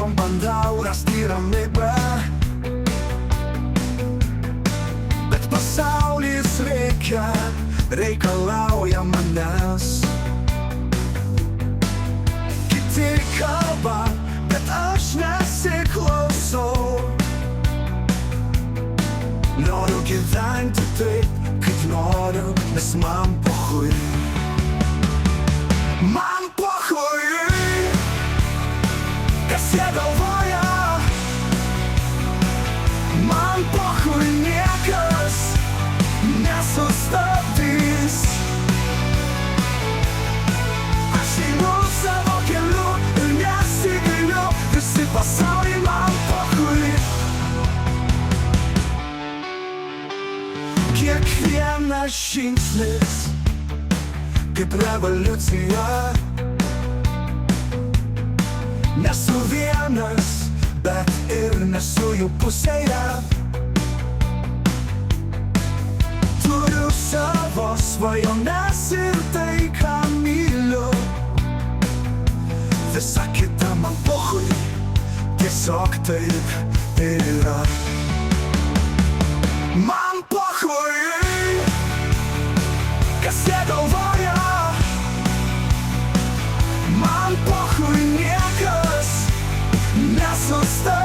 Som bandauras tai ramybė, bet pasaulis reikalauja manęs. Kiti kalba, bet aš nesiklausau. Noriu gyventi taip, kaip noriu, nes man pochui. Man pochui, kas jie galvoja. Man pochui, niekas nesustabdys. Aš einu savo keliu ir nesigailiu. Visi pasauliai man pochui. Kiekvienas žingsnis kaip revoliucija. Nesu vienas, bet ir nesu jų pusėje. Turiu savo svajones ir tai, ką myliu. Visa kita man pochui, tiesiog taip ir yra. Man pochui, kas jie galvoja. Man pochui, niekas nesustabdys.